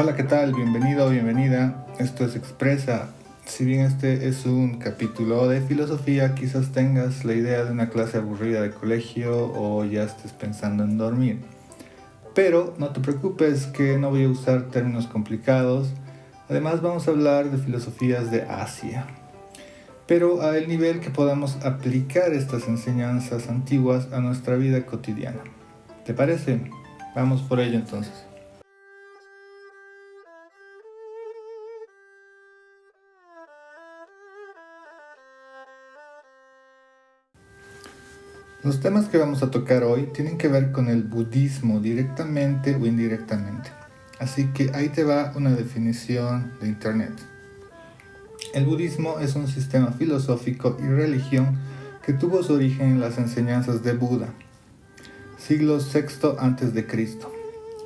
Hola, ¿qué tal? Bienvenido o bienvenida. Esto es Expresa. Si bien este es un capítulo de filosofía, quizás tengas la idea de una clase aburrida de colegio o ya estés pensando en dormir. Pero no te preocupes que no voy a usar términos complicados. Además vamos a hablar de filosofías de Asia, pero a el nivel que podamos aplicar estas enseñanzas antiguas a nuestra vida cotidiana. ¿Te parece? Vamos por ello entonces. Los temas que vamos a tocar hoy tienen que ver con el budismo directamente o indirectamente. Así que ahí te va una definición de internet. El budismo es un sistema filosófico y religión que tuvo su origen en las enseñanzas de Buda, siglo VI a.C.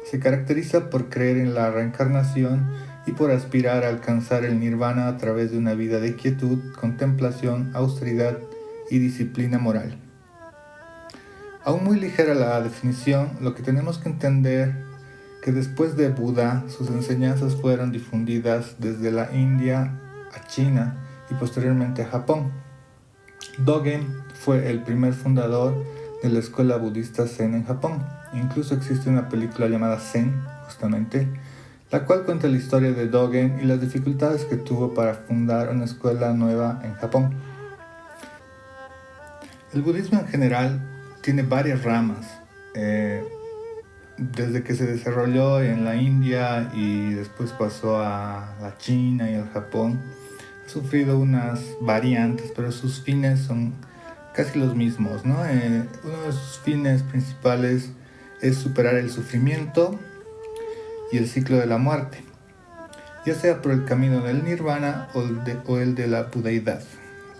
Se caracteriza por creer en la reencarnación y por aspirar a alcanzar el nirvana a través de una vida de quietud, contemplación, austeridad y disciplina moral. Aún muy ligera la definición, lo que tenemos que entender que después de Buda, sus enseñanzas fueron difundidas desde la India a China y posteriormente a Japón. Dogen fue el primer fundador de la escuela budista Zen en Japón. Incluso existe una película llamada Zen, justamente, la cual cuenta la historia de Dogen y las dificultades que tuvo para fundar una escuela nueva en Japón. El budismo en general tiene varias ramas. Desde que se desarrolló en la India y después pasó a la China y al Japón, ha sufrido unas variantes, pero sus fines son casi los mismos, ¿no? Uno de sus fines principales es superar el sufrimiento y el ciclo de la muerte, ya sea por el camino del nirvana o el de la budeidad.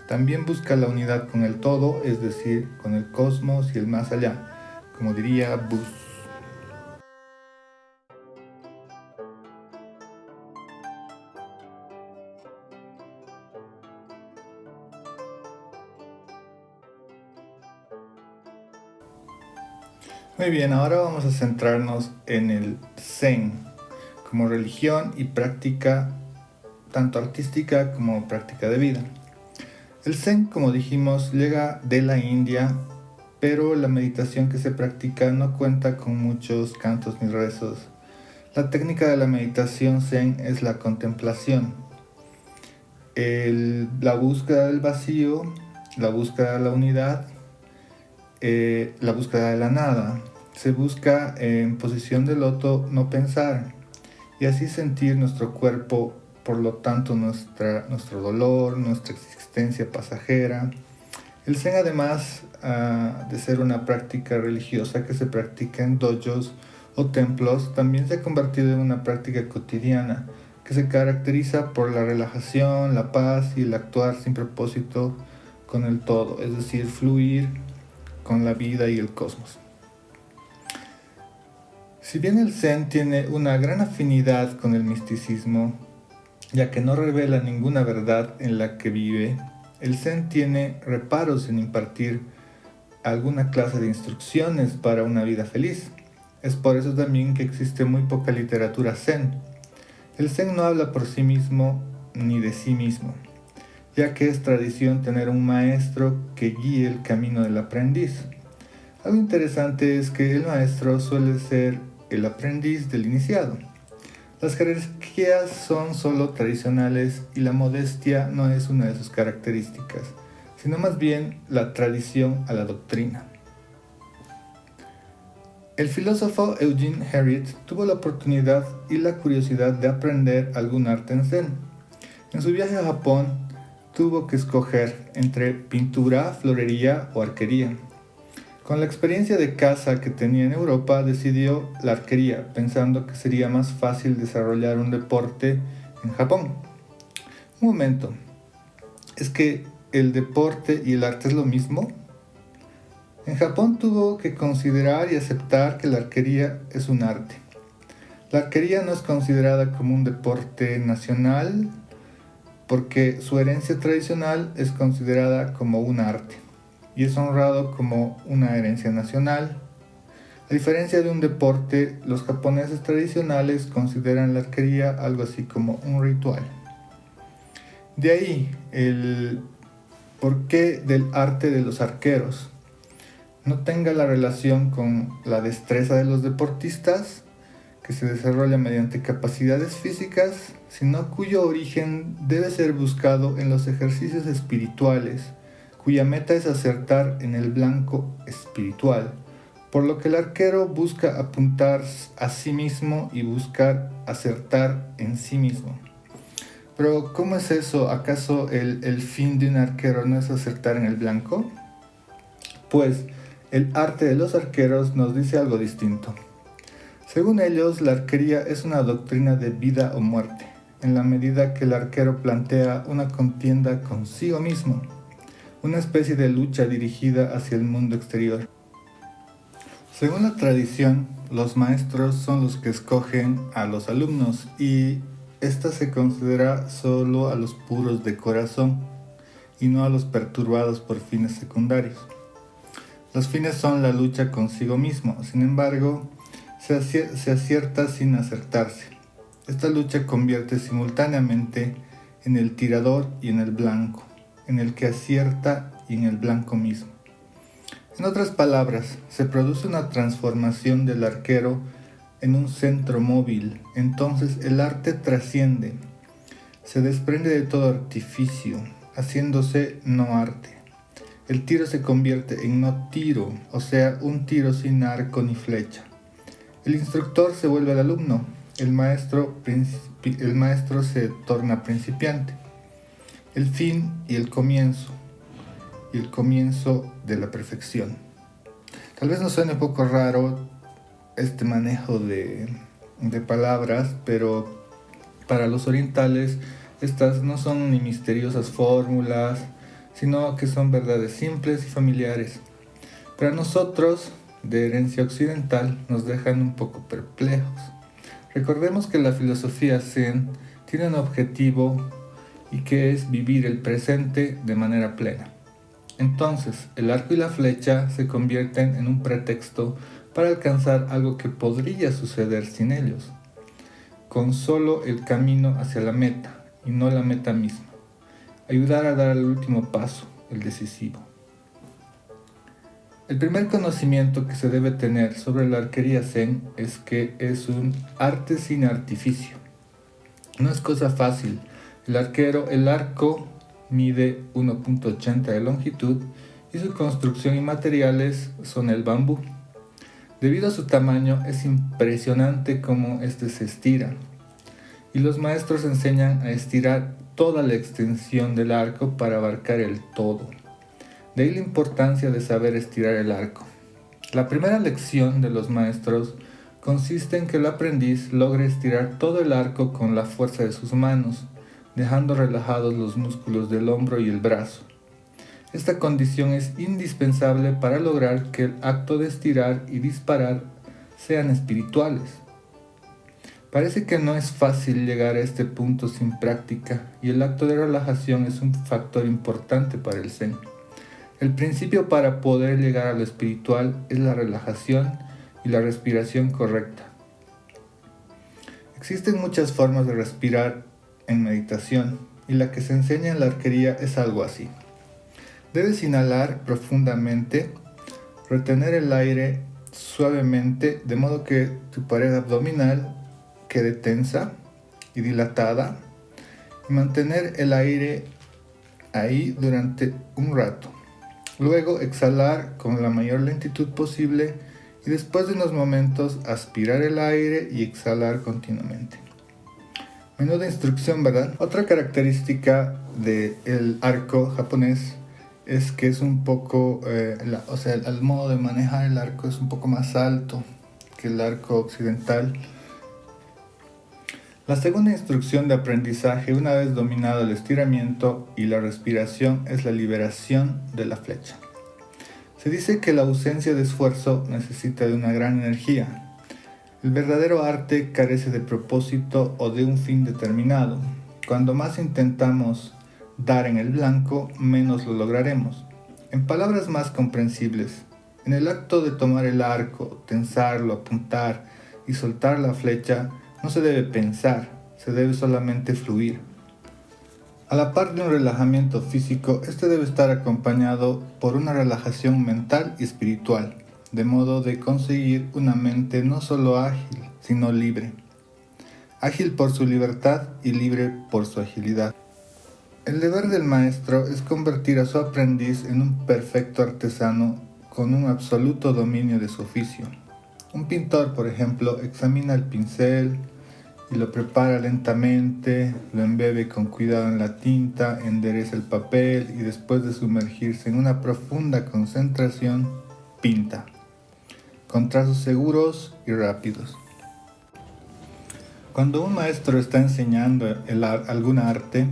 También busca la unidad con el todo, es decir, con el cosmos y el más allá, como diría Bus. Muy bien, ahora vamos a centrarnos en el Zen como religión y práctica tanto artística como práctica de vida. El Zen, como dijimos, llega de la India, pero la meditación que se practica no cuenta con muchos cantos ni rezos. La técnica de la meditación Zen es la contemplación, la búsqueda del vacío, la búsqueda de la unidad, la búsqueda de la nada. Se busca en posición de loto no pensar y así sentir nuestro cuerpo, por lo tanto nuestro dolor, nuestra existencia pasajera. El Zen, además de ser una práctica religiosa que se practica en dojos o templos, también se ha convertido en una práctica cotidiana que se caracteriza por la relajación, la paz y el actuar sin propósito con el todo, es decir, fluir con la vida y el cosmos. Si bien el Zen tiene una gran afinidad con el misticismo, ya que no revela ninguna verdad en la que vive, el Zen tiene reparos en impartir alguna clase de instrucciones para una vida feliz. Es por eso también que existe muy poca literatura Zen. El Zen no habla por sí mismo ni de sí mismo, ya que es tradición tener un maestro que guíe el camino del aprendiz. Algo interesante es que el maestro suele ser el aprendiz del iniciado. Las jerarquías son solo tradicionales y la modestia no es una de sus características, sino más bien la tradición a la doctrina. El filósofo Eugene Herriot tuvo la oportunidad y la curiosidad de aprender algún arte en Zen. En su viaje a Japón tuvo que escoger entre pintura, florería o arquería. Con la experiencia de caza que tenía en Europa, decidió la arquería, pensando que sería más fácil desarrollar un deporte en Japón. Un momento, ¿es que el deporte y el arte es lo mismo? En Japón tuvo que considerar y aceptar que la arquería es un arte. La arquería no es considerada como un deporte nacional porque su herencia tradicional es considerada como un arte y es honrado como una herencia nacional. A diferencia de un deporte, los japoneses tradicionales consideran la arquería algo así como un ritual. De ahí el porqué del arte de los arqueros no tenga la relación con la destreza de los deportistas, que se desarrolla mediante capacidades físicas, sino cuyo origen debe ser buscado en los ejercicios espirituales, cuya meta es acertar en el blanco espiritual, por lo que el arquero busca apuntar a sí mismo y buscar acertar en sí mismo. Pero ¿cómo es eso? ¿Acaso el fin de un arquero no es acertar en el blanco? Pues el arte de los arqueros nos dice algo distinto. Según ellos, la arquería es una doctrina de vida o muerte, en la medida que el arquero plantea una contienda consigo mismo, una especie de lucha dirigida hacia el mundo exterior. Según la tradición, los maestros son los que escogen a los alumnos y esta se considera solo a los puros de corazón y no a los perturbados por fines secundarios. Los fines son la lucha consigo mismo, sin embargo, se acierta sin acertarse. Esta lucha convierte simultáneamente en el tirador y en el blanco, en el que acierta y en el blanco mismo. En otras palabras, se produce una transformación del arquero en un centro móvil, entonces el arte trasciende, se desprende de todo artificio, haciéndose no arte. El tiro se convierte en no tiro, o sea, un tiro sin arco ni flecha. El instructor se vuelve el alumno, el maestro se torna principiante. El fin y el comienzo de la perfección. Tal vez nos suene un poco raro este manejo de palabras, pero para los orientales estas no son ni misteriosas fórmulas, sino que son verdades simples y familiares. Para nosotros, de herencia occidental, nos dejan un poco perplejos. Recordemos que la filosofía Zen tiene un objetivo y que es vivir el presente de manera plena. Entonces, el arco y la flecha se convierten en un pretexto para alcanzar algo que podría suceder sin ellos, con solo el camino hacia la meta y no la meta misma. Ayudar a dar el último paso, el decisivo. El primer conocimiento que se debe tener sobre la arquería Zen es que es un arte sin artificio. No es cosa fácil. El arco mide 1.80 de longitud y su construcción y materiales son el bambú. Debido a su tamaño es impresionante cómo este se estira y los maestros enseñan a estirar toda la extensión del arco para abarcar el todo. De ahí la importancia de saber estirar el arco. La primera lección de los maestros consiste en que el aprendiz logre estirar todo el arco con la fuerza de sus manos, dejando relajados los músculos del hombro y el brazo. Esta condición es indispensable para lograr que el acto de estirar y disparar sean espirituales. Parece que no es fácil llegar a este punto sin práctica y el acto de relajación es un factor importante para el Zen. El principio para poder llegar a lo espiritual es la relajación y la respiración correcta. Existen muchas formas de respirar en meditación y la que se enseña en la arquería es algo así. Debes inhalar profundamente, retener el aire suavemente de modo que tu pared abdominal quede tensa y dilatada y mantener el aire ahí durante un rato. Luego exhalar con la mayor lentitud posible y después de unos momentos aspirar el aire y exhalar continuamente. Menuda instrucción, ¿verdad? Otra característica del arco japonés es que es un poco, el modo de manejar el arco es un poco más alto que el arco occidental. La segunda instrucción de aprendizaje, una vez dominado el estiramiento y la respiración, es la liberación de la flecha. Se dice que la ausencia de esfuerzo necesita de una gran energía. El verdadero arte carece de propósito o de un fin determinado. Cuando más intentamos dar en el blanco, menos lo lograremos. En palabras más comprensibles, En el acto de tomar el arco, tensarlo, apuntar y soltar la flecha, no se debe pensar, se debe solamente fluir. A la par de un relajamiento físico, este debe estar acompañado por una relajación mental y espiritual, de modo de conseguir una mente no solo ágil, sino libre. Ágil por su libertad y libre por su agilidad. El deber del maestro es convertir a su aprendiz en un perfecto artesano con un absoluto dominio de su oficio. Un pintor, por ejemplo, examina el pincel y lo prepara lentamente, lo embebe con cuidado en la tinta, endereza el papel y después de sumergirse en una profunda concentración, pinta, con trazos seguros y rápidos. Cuando un maestro está enseñando alguna arte,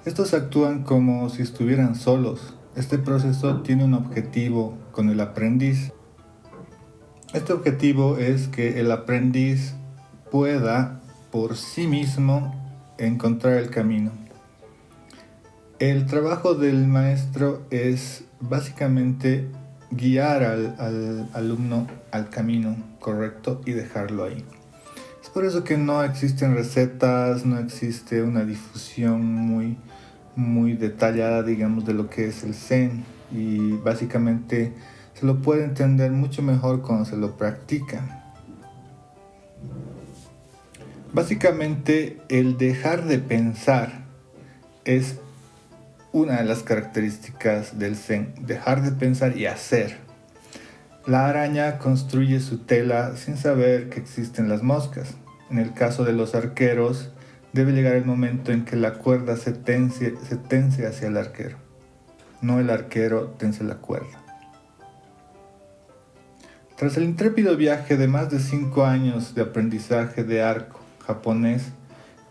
estos actúan como si estuvieran solos. Este proceso tiene un objetivo con el aprendiz. Este objetivo es que el aprendiz pueda por sí mismo encontrar el camino. El trabajo del maestro es básicamente guiar al alumno al camino correcto y dejarlo ahí. Es por eso que no existen recetas, no existe una difusión muy detallada, digamos, de lo que es el Zen, y básicamente se lo puede entender mucho mejor cuando se lo practica. Básicamente, el dejar de pensar es una de las características del Zen, dejar de pensar y hacer. La araña construye su tela sin saber que existen las moscas. En el caso de los arqueros, debe llegar el momento en que la cuerda se tense hacia el arquero, no el arquero tense la cuerda. Tras el intrépido viaje de más de 5 años de aprendizaje de arco japonés,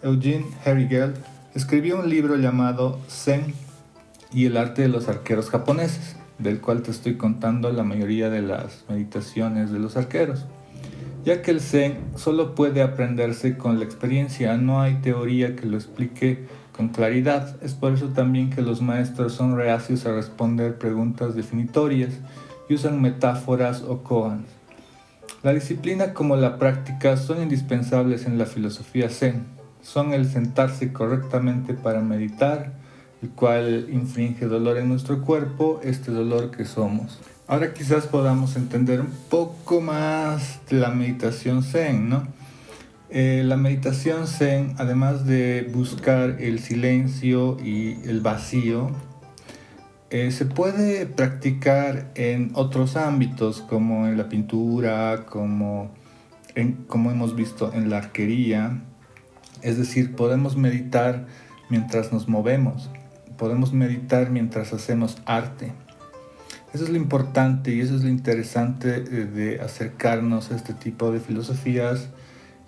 Eugene Herrigel escribió un libro llamado Zen y el arte de los arqueros japoneses, del cual te estoy contando la mayoría de las meditaciones de los arqueros. Ya que el Zen solo puede aprenderse con la experiencia, no hay teoría que lo explique con claridad. Es por eso también que los maestros son reacios a responder preguntas definitorias y usan metáforas o koans. La disciplina como la práctica son indispensables en la filosofía Zen. Son el sentarse correctamente para meditar, el cual inflige dolor en nuestro cuerpo, este dolor que somos. Ahora quizás podamos entender un poco más de la meditación Zen, ¿no? La meditación Zen, además de buscar el silencio y el vacío, se puede practicar en otros ámbitos, como en la pintura, como hemos visto en la arquería. Es decir, podemos meditar mientras nos movemos, podemos meditar mientras hacemos arte. Eso es lo importante y eso es lo interesante de acercarnos a este tipo de filosofías,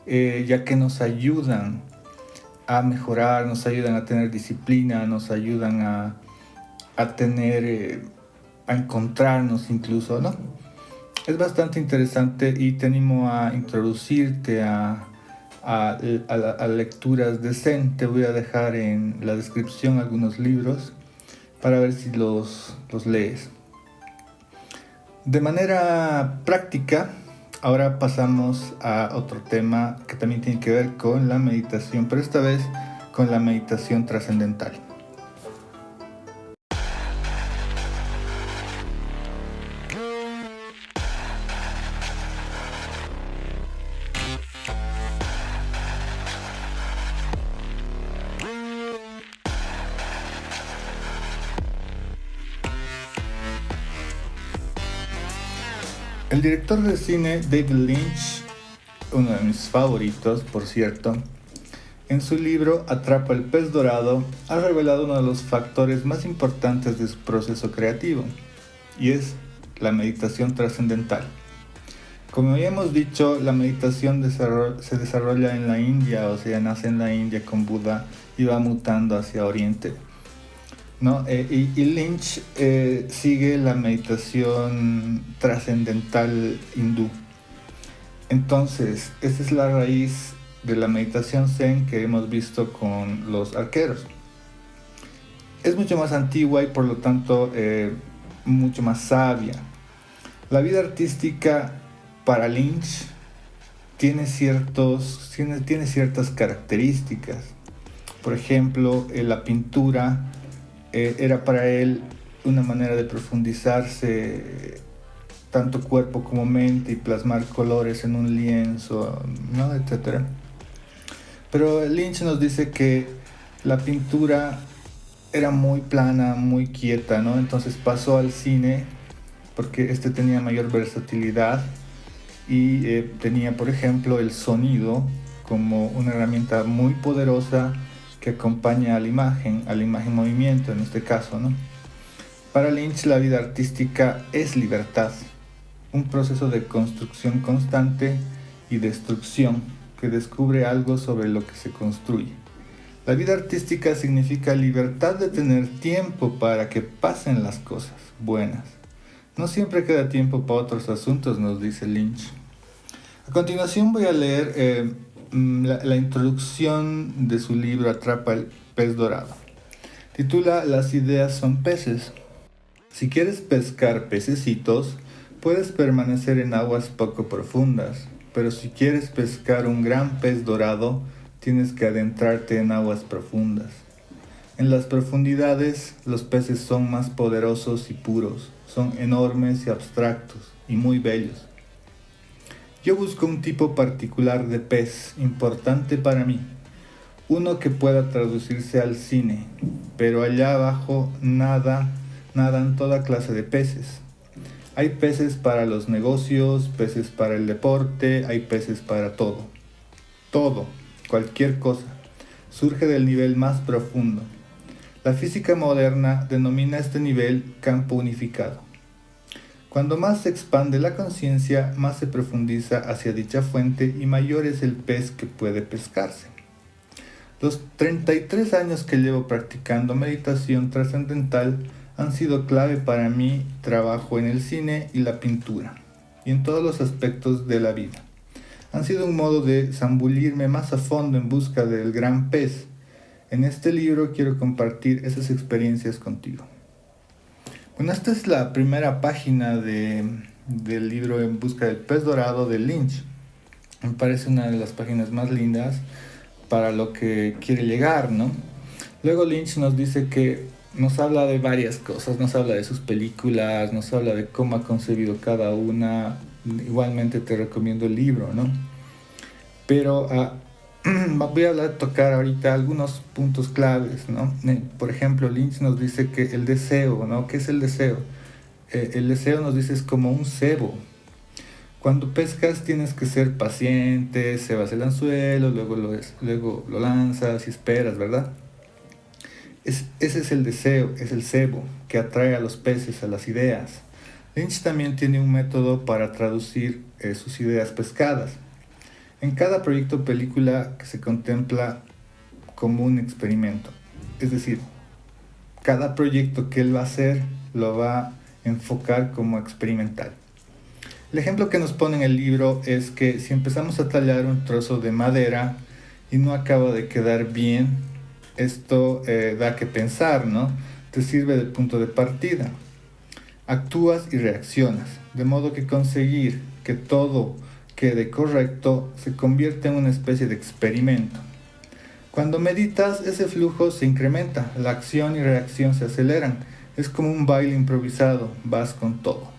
ya que nos ayudan a mejorar, nos ayudan a tener disciplina, nos ayudan a encontrarnos incluso, ¿no? Es bastante interesante y te animo a introducirte a lecturas de Zen. Te voy a dejar en la descripción algunos libros para ver si los lees. De manera práctica, ahora pasamos a otro tema que también tiene que ver con la meditación, pero esta vez con la meditación trascendental. El director de cine David Lynch, uno de mis favoritos por cierto, en su libro Atrapa el pez dorado ha revelado uno de los factores más importantes de su proceso creativo, y es la meditación trascendental. Como ya hemos dicho, la meditación se desarrolla en la India, o sea, nace en la India con Buda y va mutando hacia Oriente, ¿no? Y Lynch sigue la meditación trascendental hindú. Entonces, esa es la raíz de la meditación Zen que hemos visto con los arqueros. Es mucho más antigua y por lo tanto mucho más sabia. La vida artística para Lynch tiene ciertas características. Por ejemplo, la pintura era para él una manera de profundizarse tanto cuerpo como mente y plasmar colores en un lienzo, ¿no? Etcétera. Pero Lynch nos dice que la pintura era muy plana, muy quieta, ¿no? Entonces pasó al cine porque este tenía mayor versatilidad y tenía, por ejemplo, el sonido como una herramienta muy poderosa que acompaña a la imagen movimiento en este caso, ¿no? Para Lynch la vida artística es libertad, un proceso de construcción constante y destrucción que descubre algo sobre lo que se construye. La vida artística significa libertad de tener tiempo para que pasen las cosas buenas. No siempre queda tiempo para otros asuntos, nos dice Lynch. A continuación voy a leer la introducción de su libro Atrapa el pez dorado. Titula Las ideas son peces. Si quieres pescar pececitos, puedes permanecer en aguas poco profundas, pero si quieres pescar un gran pez dorado, tienes que adentrarte en aguas profundas. En las profundidades, los peces son más poderosos y puros, son enormes y abstractos y muy bellos. Yo busco un tipo particular de pez, importante para mí, uno que pueda traducirse al cine, pero allá abajo nadan toda clase de peces. Hay peces para los negocios, peces para el deporte, hay peces para todo. Todo, cualquier cosa, surge del nivel más profundo. La física moderna denomina este nivel campo unificado. Cuando más se expande la conciencia, más se profundiza hacia dicha fuente y mayor es el pez que puede pescarse. Los 33 años que llevo practicando meditación trascendental han sido clave para mi trabajo en el cine y la pintura, y en todos los aspectos de la vida. Han sido un modo de zambullirme más a fondo en busca del gran pez. En este libro quiero compartir esas experiencias contigo. Bueno, esta es la primera página del libro En busca del pez dorado de Lynch. Me parece una de las páginas más lindas para lo que quiere llegar, ¿no? Luego Lynch nos dice que nos habla de varias cosas, nos habla de sus películas, nos habla de cómo ha concebido cada una. Igualmente te recomiendo el libro, ¿no? Pero voy a tocar ahorita algunos puntos claves, ¿no? Por ejemplo, Lynch nos dice que el deseo, ¿no? ¿Qué es el deseo? El deseo nos dice es como un cebo. Cuando pescas tienes que ser paciente, cebas el anzuelo, luego lo lanzas y esperas, ¿verdad? Ese es el deseo, es el cebo que atrae a los peces, a las ideas. Lynch también tiene un método para traducir sus ideas pescadas. En cada proyecto o película que se contempla como un experimento. Es decir, cada proyecto que él va a hacer lo va a enfocar como experimental. El ejemplo que nos pone en el libro es que si empezamos a tallar un trozo de madera y no acaba de quedar bien, esto da que pensar, ¿no? Te sirve de punto de partida. Actúas y reaccionas, de modo que conseguir que todo quede correcto se convierte en una especie de experimento. Cuando meditas, ese flujo se incrementa, la acción y reacción se aceleran, es como un baile improvisado, vas con todo.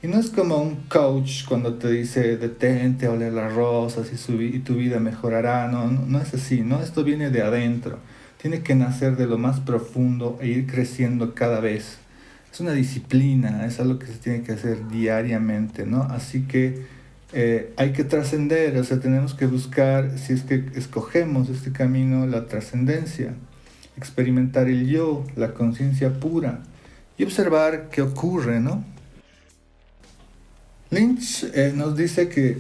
Y no es como un coach cuando te dice detente a oler las rosas y tu vida mejorará, no es así, ¿no? Esto viene de adentro, tiene que nacer de lo más profundo e ir creciendo cada vez. Es una disciplina, es algo que se tiene que hacer diariamente, ¿no? Así que hay que trascender, o sea, tenemos que buscar, si es que escogemos este camino, la trascendencia, experimentar el yo, la conciencia pura y observar qué ocurre, ¿no? Lynch nos dice que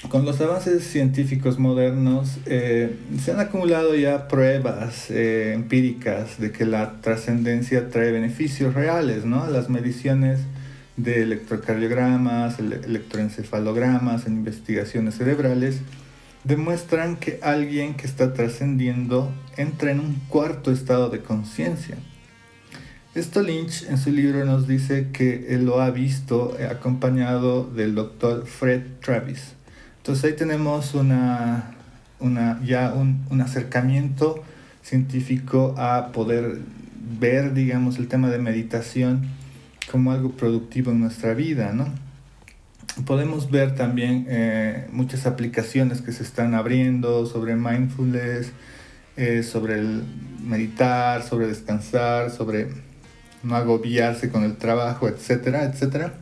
con los avances científicos modernos se han acumulado ya pruebas empíricas de que la trascendencia trae beneficios reales, ¿no? Las mediciones de electrocardiogramas, electroencefalogramas en investigaciones cerebrales demuestran que alguien que está trascendiendo entra en un cuarto estado de conciencia. Esto Lynch en su libro nos dice que él lo ha visto acompañado del doctor Fred Travis. Entonces ahí tenemos un acercamiento científico a poder ver, digamos, el tema de meditación como algo productivo en nuestra vida, ¿no? Podemos ver también muchas aplicaciones que se están abriendo sobre mindfulness, sobre el meditar, sobre descansar, sobre no agobiarse con el trabajo, etcétera, etcétera.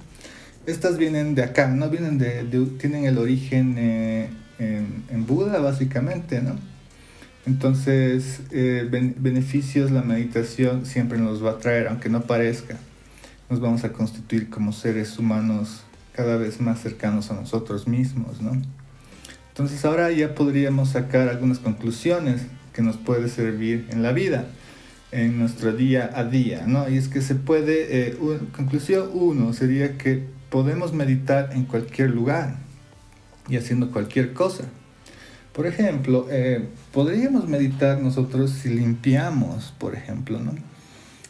Estas vienen de acá, ¿no? Tienen el origen en Buda, básicamente, ¿no? Entonces, beneficios la meditación siempre nos va a traer, aunque no parezca. Nos vamos a constituir como seres humanos cada vez más cercanos a nosotros mismos, ¿no? Entonces ahora ya podríamos sacar algunas conclusiones que nos puede servir en la vida, en nuestro día a día, ¿no? Y es que se puede, conclusión 1 sería que podemos meditar en cualquier lugar y haciendo cualquier cosa. Por ejemplo, podríamos meditar nosotros si limpiamos, por ejemplo, ¿no?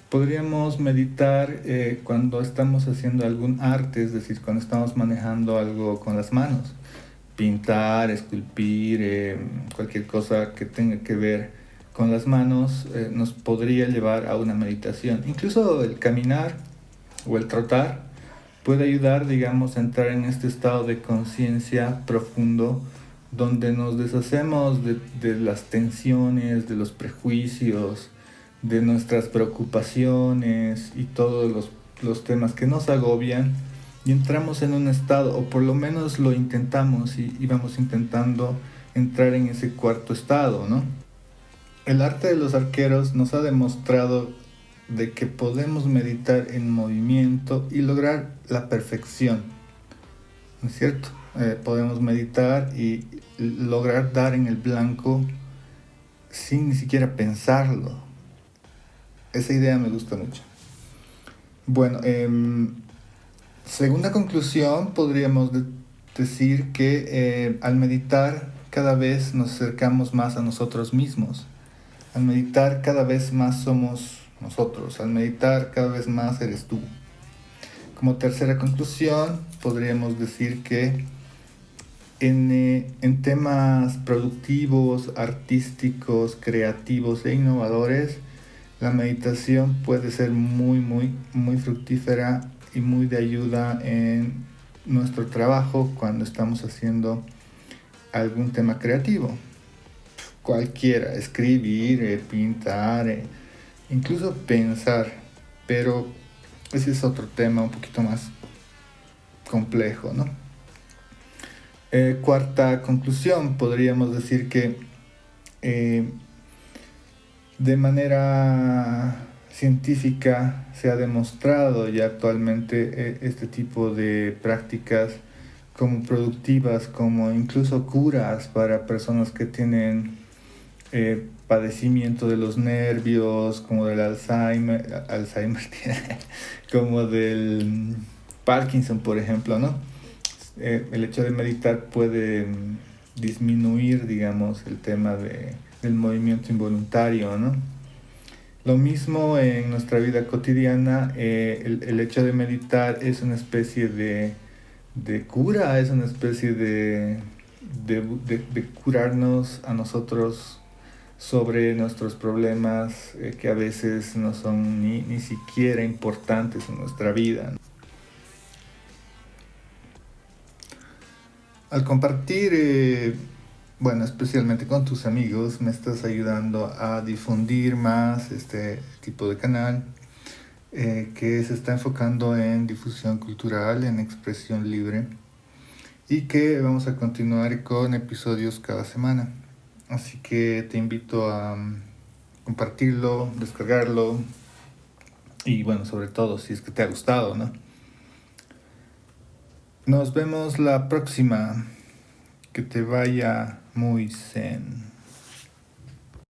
Podríamos meditar cuando estamos haciendo algún arte, es decir, cuando estamos manejando algo con las manos. Pintar, esculpir, cualquier cosa que tenga que ver con las manos nos podría llevar a una meditación. Incluso el caminar o el trotar puede ayudar, digamos, a entrar en este estado de conciencia profundo donde nos deshacemos de las tensiones, de los prejuicios, de nuestras preocupaciones y todos los temas que nos agobian, y entramos en un estado, o por lo menos lo intentamos y vamos intentando entrar en ese cuarto estado, ¿no? El arte de los arqueros nos ha demostrado de que podemos meditar en movimiento y lograr la perfección, ¿no es cierto? Podemos meditar y lograr dar en el blanco sin ni siquiera pensarlo. Esa idea me gusta mucho. Bueno, segunda conclusión, podríamos decir que al meditar cada vez nos acercamos más a nosotros mismos. Al meditar cada vez más somos nosotros. Al meditar cada vez más eres tú. Como tercera conclusión, podríamos decir que en temas productivos, artísticos, creativos e innovadores, la meditación puede ser muy, muy, muy fructífera y muy de ayuda en nuestro trabajo cuando estamos haciendo algún tema creativo. Cualquiera, escribir, pintar, incluso pensar, pero ese es otro tema un poquito más complejo, ¿no? Cuarta conclusión, podríamos decir que de manera científica se ha demostrado ya actualmente este tipo de prácticas como productivas, como incluso curas para personas que tienen padecimiento de los nervios, como del Alzheimer como del Parkinson, por ejemplo, ¿no? El hecho de meditar puede disminuir, digamos, el tema del movimiento involuntario, ¿no? Lo mismo en nuestra vida cotidiana, el hecho de meditar es una especie de cura, es una especie de curarnos a nosotros sobre nuestros problemas que a veces no son ni siquiera importantes en nuestra vida, ¿no? Al compartir, bueno, especialmente con tus amigos, me estás ayudando a difundir más este tipo de canal que se está enfocando en difusión cultural, en expresión libre, y que vamos a continuar con episodios cada semana. Así que te invito a compartirlo, descargarlo y bueno, sobre todo si es que te ha gustado, ¿no? Nos vemos la próxima. Que te vaya muy zen.